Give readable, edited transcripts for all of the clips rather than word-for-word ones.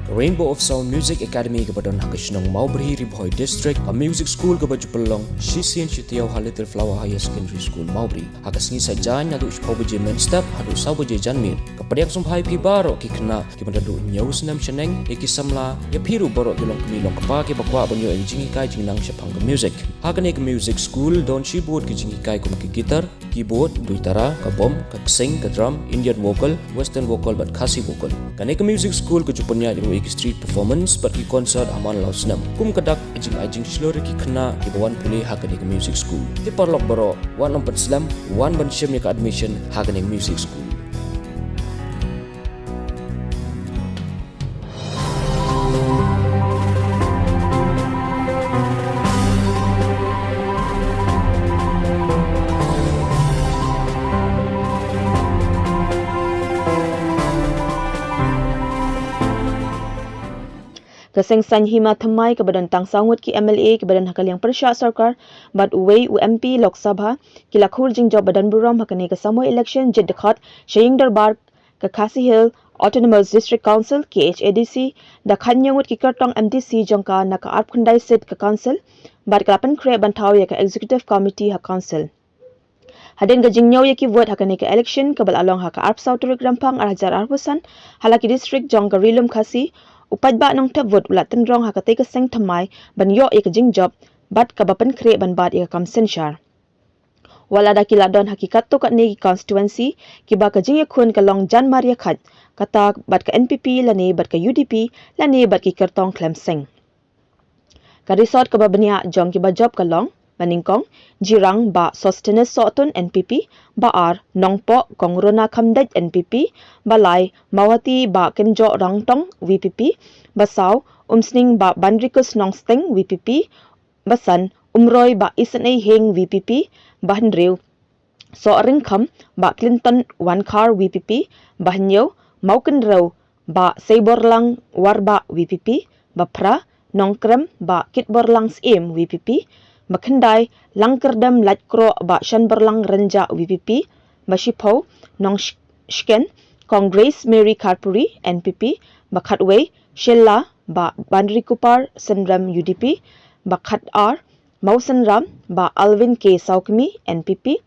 Rainbow of Sound Music Academy kebadan Hakashnong Marwei Ribhoi District, a music school kebaju Urlong, Shisian Shitiau Little Flower Higher Secondary School Marwei. Hakasngi sajan adu Hspdp main step adu sabaje janmir. Kepada yang sumpai pibaro kikna kibandadu nyau senam seneng ikisamla ya piru borok dilong kemilong kepa ke bakwa banyo jingi kai jingnang syapang ke music. Hakane ke music school don keyboard ke jingi kai kum ke gitar, keyboard, duitara, ke bom, ke sing, ke drum, Indian vocal, western vocal bat khasi vocal. Kane ke music school ke jupunya iki street performance bagi konsert aman lau senam kum kedak ajing seluruh ki kena ki bawan pulih hakane ke music school ti parlok baro wan nomor selam wan ban syem ke admission hakane music school. Kaseng sanhima thamai kebadan tang sangut ki MLA kebadan hakal yang persya sarkar bat uwei UMP Lok Sabha ki lakhur jing job badan buram hakane ke samo election jid dekat Shaying Darbar ke Khasi Hill Autonomous District Council ki Hspdp da khanyangut ki kartong MDC jongka na ka arp khandai sit ke council bat kelapan kre bantau ya ke executive committee ha council. Haden ke jingnyau ya ki vote hakane ke election ke balalong ha ka arp sauturik rampang arhajar arpusan halaki district jong ke rilum Khasi upadba nong tap vote ulat tenrong hakate ke seng thamai ban yo ek jing job bat ka bapan kre ban bat ek kam Synshar. Wala da kiladon hakikat to kat ni constituency ki ba ka jing yakun ka long jan maria khat kata bat ka NPP lane bat ka UDP lane bat ki kertong klem seng. Ka resort ka babania jong ki ba job ka long maningkong jirang ba sustenance sotun NPP ba ar nongpo kongrona khamdaj NPP balai mawati ba kenjo rangtong VPP basau umsning ba bandrikus nongsteng VPP basan umroy ba isnei heng VPP bahnrew so ringkham ba Clinton one car VPP bahnyo maukenrew ba seiborlang warba VPP bapra nongkrem ba kitborlangs em VPP Makandai langkerdam latkro ba shanberlang renja VPP bashipau nong shken Congress Mary Karpuri NPP bakhatwei shella ba bandri kupar senram UDP bakhat r mausanram ba Alvin K Saukmi NPP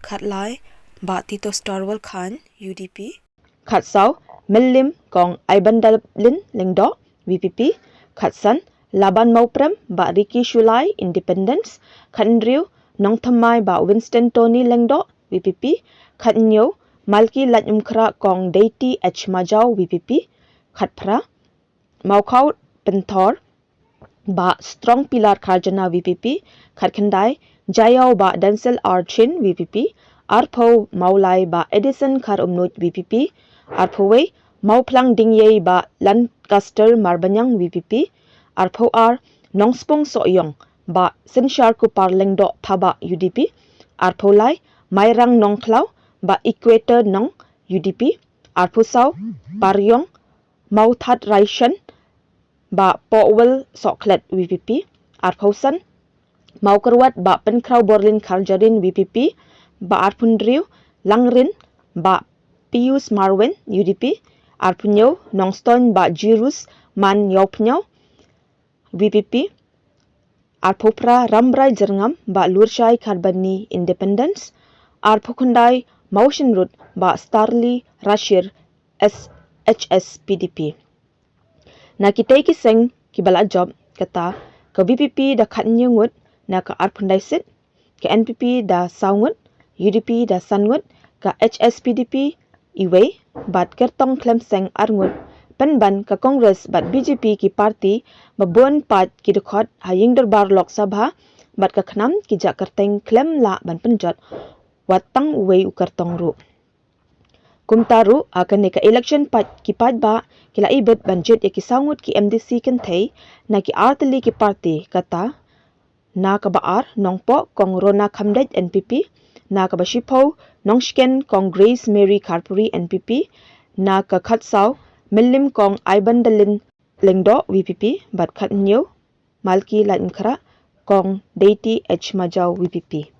khatlai ba Tito Starwal Khan UDP khatsau millim kong aibandalin lengdo VPP khatsan Laban Mauprem ba Ricky Shulai Independence Khandriu Nongthamai ba Winston Tony Lengdo VPP Khatnyo Malki Lanyumkhra Kong Deity H Majau VPP Khatphra Maukau Penthor ba Strong Pilar Kharjana VPP Khatkhandai Jayau ba Dancel Archin VPP Arpho Maulai ba Edison Khar Umnut VPP Arphowei Mauplang Dingyei ba Lancaster Marbanyang VPP Arpho R Nongspong Soyong ba Synshar Kupar Lengdo Thaba UDP Arpho Lai Mairang Nongklau ba Equator Nong UDP Arpho Sau Paryong Mauthat Raishan ba Powell Soklet VPP Arpho San Maukerwat ba Penkrau Borlin Kharjarin VPP ba Arphundriu Langrin ba Pius Marwen UDP Arpunyo Nongston ba Jirus Man Yopnyo VPP Arpopra Ramrai Jerngam ba Lurshai Karbani Independence Arpokundai Motion Root ba Starly Rashir Hspdp na kitay kiseng kibala job kata ka VPP da khatnyungut na ka Arpundai sit ka NPP da saungut UDP da sangut ka Hspdp iway bat kertong klemseng arngut penban ka Congress bat BJP ki parti babon pat ki dekhot Haying Darbar Lok Sabha bat ka khnam ki ja kerteng klem la ban penjot watang uwei ukartong ru kumtaru akan ka election pat ki pat ba kila ibet banjet ya ki sangut ki MDC kenthei na ki artli ki parti kata na ka baar nongpo kongrona khamdaj NPP na ka bashipau nongshken Congress Mary Karpuri NPP na ka khatsau Millim Kong Aibandalin Lengdo VPP bat khatnyo Malki Lanyumkhra Kong Deity H Majau VPP